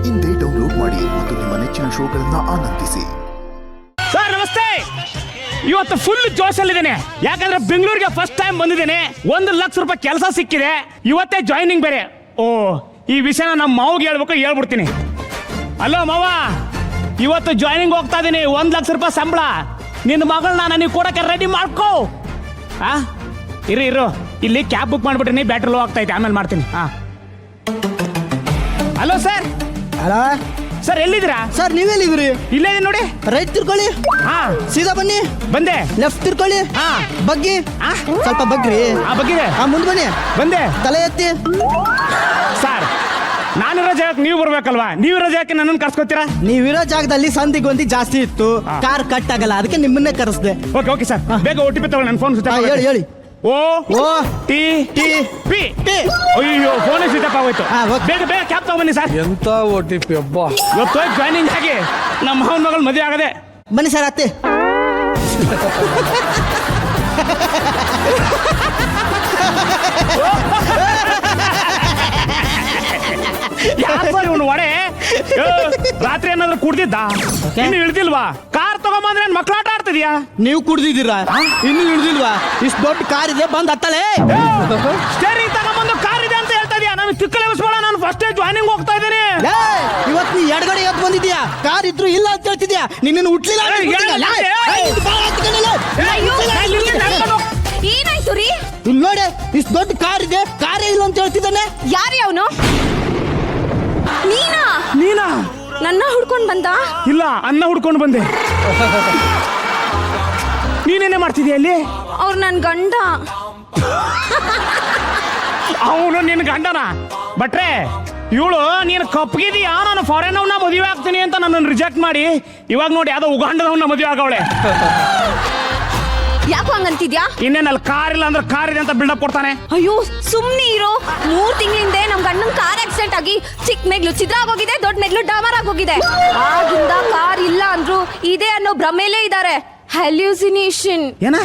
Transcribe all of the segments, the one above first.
ಇಂದೇ ಡೌನ್ಲೋಡ್ ಮಾಡಿ ಮತ್ತು ನಿಮ್ಮ ನೆಚ್ಚಿನ ಶೋಗಳನ್ನ ಆನಂದಿಸಿ. ಸರ್ ನಮಸ್ತೆ. ಇವತ್ತು ಫುಲ್ ಜೋಶಲ್ಲಿದ್ದೇನೆ. ಯಾಕಂದ್ರೆ ಬೆಂಗಳೂರಿಗೆ ಫಸ್ಟ್ ಟೈಮ್ ಬಂದಿದ್ದೇನೆ. 1,00,000 ರೂಪಾಯಿ ಕೆಲಸ ಸಿಕ್ಕಿದೆ. ಇವತ್ತೇ ಜಾಯ್ನಿಂಗ್ ಬೇರೆ. ಓ, ಈ ವಿಷಯನ ನಮ್ಮ ಮಾವಿಗೆ ಹೇಳ್ಬಿಡ್ತೀನಿ. ಅಲೋ ಮಾವ, ಇವತ್ತು ಜಾಯ್ನಿಂಗ್ ಹೋಗ್ತಾ ಇದೀನಿ. 1,00,000 ರೂಪಾಯಿ ಸಂಬಳ. ನಿನ್ನ ಮಗಳನ್ನ ನನಗೆ ಕೊಡಕ್ಕೆ ರೆಡಿ ಮಾಡ್ಕೋ. ಇರು ಇಲ್ಲಿ ಕ್ಯಾಬ್ ಬುಕ್ ಮಾಡ್ಬಿಟ್ರಿ. ಬ್ಯಾಟ್ರಿ ಲೋ ಆಗ್ತಾ ಐತೆ, ಆಮೇಲೆ ಮಾಡ್ತೀನಿ. Hello sir. ಹಲೋ ಸರ್, ಎಲ್ಲಿದ್ದೀರಾ ಸರ್? ನೀವೆಲ್ಲಿದ್ದೀರಿ? ಇಲ್ಲೇ ಇದೀನಿ ನೋಡಿ. ರೈಟ್ ತಿರ್ಕೊಳ್ಳಿ. ಸೀದಾ ಬನ್ನಿ. ಬಂದೆ. ಲೆಫ್ಟ್ ತಿರ್ಕೊಳ್ಳಿ. ಬಗ್ಗಿ. ಸ್ವಲ್ಪ ಬಗ್ರಿ. ಬಗ್ಗಿದೆ. ಮುಂದೆ ಬನ್ನಿ. ಬಂದೆ. ತಲೆ ಎತ್ತಿ. ಸರ್, ನಾನಿರೋ ಜಾಗಕ್ಕೆ ನೀವು ಬರ್ಬೇಕಲ್ವಾ? ನೀವಿರೋ ಜಾಗಕ್ಕೆ ನನ್ನನ್ನು ಕರ್ಸ್ಕೊತೀರಾ? ನೀವಿರೋ ಜಾಗದಲ್ಲಿ ಸಂದಿಗೊಂದಿ ಜಾಸ್ತಿ ಇತ್ತು, ಕಾರ್ ಕಟ್ ಆಗಲ್ಲ, ಅದಕ್ಕೆ ನಿಮ್ಮನ್ನೇ ಕರೆಸ್ದೆ. ಓಕೆ ಸರ್, ಬೇಗ OTP ತಗೊಳ್ಳಿ. ನನ್ನ ಫೋನ್ ಹೇಳಿ. O T T P. ಅಯ್ಯೋ, ಫೋನ್ ಸ್ವಿಚ್ ಆಫ್ ಆಗೋಯ್ತು. ಬೇಗ ಕ್ಯಾಬ್ ತಗೊಂಬನ್ನಿ ಸರ್. ಎಂತ OTP ಅಬ್ಬಾ. ಇವತ್ತು ಜಾಯ್ನಿಂಗ್ ಆಗಿ ನಮ್ಮ ಮಾವನ ಮಗಳು ಮದುವೆ ಆಗದೆ. ಬನ್ನಿ ಸರ್, ಅತ್ತೆ. ಇವನು ಒಡೆ ರಾತ್ರಿ ಏನಾದ್ರು ಕುಡ್ದಿದ್ದ? ಇನ್ನು ಇಳ್ದಿಲ್ವಾ? ಕಾರ್ ತಗೊಂಬಂದ್ರೆ ಮಕ್ಕಳಾಟ ಆಡ್ತಿದ್ಯಾ? ನೀವು ಕುಡ್ದಿದ್ದೀರಾ? ಇನ್ನು ಇಳ್ದಿಲ್ವಾ? ಇಷ್ಟು ದೊಡ್ಡ ಕಾರ್ ಇದೆ, ಬಂದ್ ಹತ್ತಲೇ. ಸ್ಟೇರಿಂಗ್ ತಗೊಂಬಂದು ಕಾರ್ ಇದೆ ಅಂತ ಹೇಳ್ತಾ ಇದೀಯಾ? ನಮಗೆ ತಿಕ್ಕಲೆ ಬಸ್ಬೇಡ. ನಾನು ಫಸ್ಟ್ ಜಾಯ್ನಿಂಗ್ ಹೋಗ್ತಾ ಇದ್ದೀನಿ. ಇವತ್ತು ನೀ ಎಡಗಡೆ ಎದ್ದು ಬಂದಿದ್ಯಾ, ಕಾರ್ ಇದ್ರು ಇಲ್ಲ ಅಂತ ಹೇಳ್ತಿದ್ಯಾ. ನಿನ್ನ ಹುಟ್ಲಿಲ್ಲ. ಏನಾಯ್ತು ರೀ? ಇಲ್ಲಿ ನೋಡಿ, ಇಷ್ಟು ದೊಡ್ಡ ಕಾರ್ ಇದೆ, ಕಾರೇ ಇಲ್ಲ ಅಂತ ಹೇಳ್ತಿದ್ದಾನೆ. ಯಾರೇ ಅವನು? ನೀನಾ? ನನ್ನ ಹುಡ್ಕೊಂಡ್ ಬಂದ? ಇಲ್ಲ, ಅನ್ನ ಹುಡ್ಕೊಂಡು ಬಂದೆ. ನೀನೇನೇ ಮಾಡ್ತಿದ್ಯಾ ಅಲ್ಲಿ? ಅವ್ರು ನನ್ ಗಂಡ. ಅವನು ನಿನ್ನ ಗಂಡನ? ಬಟ್ರೆ, ಇವಳು ನೀನು ಕಪ್ಪಗಿದೀಯಾ? ನಾನು ಫಾರಿನ್ ಅವ್ನ ಮದುವೆ ಆಗ್ತೀನಿ ಅಂತ ನನ್ನನ್ನು ರಿಜೆಕ್ಟ್ ಮಾಡಿ ಇವಾಗ ನೋಡಿ ಯಾವ್ದೋ ಉಗಾಂಡದವನ್ನ ಮದುವೆ ಆಗವಳೆ. ಯಾಕೋ ಹಂಗಂತಿದ್ಯಾ? ಇನ್ನೇನಲ್ಲಿ ಕಾರ್ ಇಲ್ಲ ಅಂದ್ರೆ ಕಾರ್ ಇದೆ ಅಂತ ಬಿಲ್ಡಪ್ ಕೊಡ್ತಾನೆ. ಅಯ್ಯೋ, ಸುಮ್ನೆ ಇರೋ. 3 ತಿಂಗಳಿಂದ ನಮ್ ಗಂಡನ್ ಕಾರ್ ಆಕ್ಸಿಡೆಂಟ್ ಆಗಿ ಚಿಕ್ಕ ಮೆಗ್ಲು ಛಿದ್ರ ಆಗೋಗಿದೆ, ದೊಡ್ಡ ಮೆಗ್ಲು ಡಮರ್ ಆಗೋಗಿದೆ. ಆಗಿಂದ ಕಾರ್ ಇಲ್ಲ ಅಂದ್ರು ಇದೆ ಅನ್ನೋ ಭ್ರಮೆಲೇ ಇದಾರೆ. ಹ್ಯಾಲ್ಯೂಸಿನೇಷನ್. ಏನ?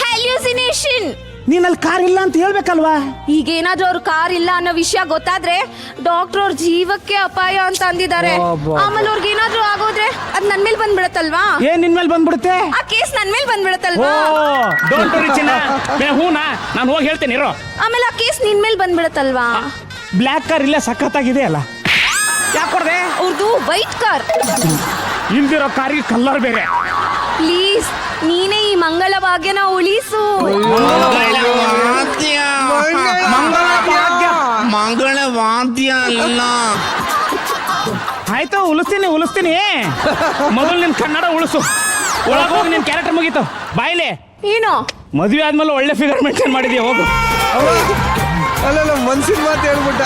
ಹ್ಯಾಲ್ಯೂಸಿನೇಷನ್. ನೀನಲ್ಲಿ ಕಾರ್ ಇಲ್ಲ ಅಂತ ಹೇಳ್ಬೇಕಲ್ವಾ? ಈಗೇನಾದ್ರೂ ಅವ್ರ ಕಾರ್ ಇಲ್ಲ ಅನ್ನೋ ವಿಷಯ ಗೊತ್ತಾದ್ರೆ ಡಾಕ್ಟರ್ ಅವ್ರ ಜೀವಕ್ಕೆ ಅಪಾಯ ಅಂತ ಅಂದಿದ್ದಾರೆ. ಆಮೇಲೆ ಅವ್ರಿಗೆ ಏನಾದ್ರೂ ಆಗೋದ್ರೆ ಅದ್ ನನ್ ಮೇಲೆ ಬಂದ್ಬಿಡತ್ತಲ್ವಾ? ಏನ್ ನಿನ್ ಮೇಲೆ ಬಂದ್ಬಿಡುತ್ತೆ? ಆ ಕೇಸ್ ನನ್ ಮೇಲೆ ಬಂದ್ಬಿಡತ್ತಲ್ವಾ? ಡೋಂಟ್ ವರಿ ಚಿನ್ನ, ಹೂನಾ, ನಾನು ಹೋಗಿ ಹೇಳ್ತೇನೆ ಇರೋ. ಆಮೇಲೆ ಆ ಕೇಸ್ ನಿನ್ ಮೇಲೆ ಬಂದ್ಬಿಡತ್ತಲ್ವಾ? ಬ್ಲ್ಯಾಕ್ ಕಾರ್ ಇಲ್ಲೇ ಸಖತ್ತಾಗಿದೆ ಅಲ್ಲ, ಯಾಕೆ ಕೊಡ್ದೆ? ಅವ್ರದ್ದು ವೈಟ್ ಕಾರ್. ಇಲ್ದಿರೋ ಕಾರಿಗೆ ಕಲ್ಲರ್ ಬೇರೆ. ಪ್ಲೀಸ್, ನೀನೇ ಈ ಮಂಗಳ ಭಾಗ್ಯನ ಉಳಿಸು. ಮಂಗಳ ವಾದ್ಯ ಅಲ್ಲ. ಆಯ್ತು, ಉಳಿಸ್ತೀನಿ. ಮೊದಲು ನಿನ್ ಕನ್ನಡ ಉಳಿಸು. ಒಳಗೋಗಿ ನಿನ್ ಕ್ಯಾರೆಕ್ಟರ್ ಮುಗೀತು. ಬಾಯ್ಲೆ ಏನೋ ಮದುವೆ ಆದ್ಮೇಲೆ ಒಳ್ಳೆ ಫಿಗರ್ ಮೇಂಟೈನ್ ಮಾಡಿದ್ಯಾ. ಹೋಗು. ಅಲ್ಲ, ಮನ್ಸಿನ ಮಾತು ಹೇಳ್ಬಿಟ್ಟ.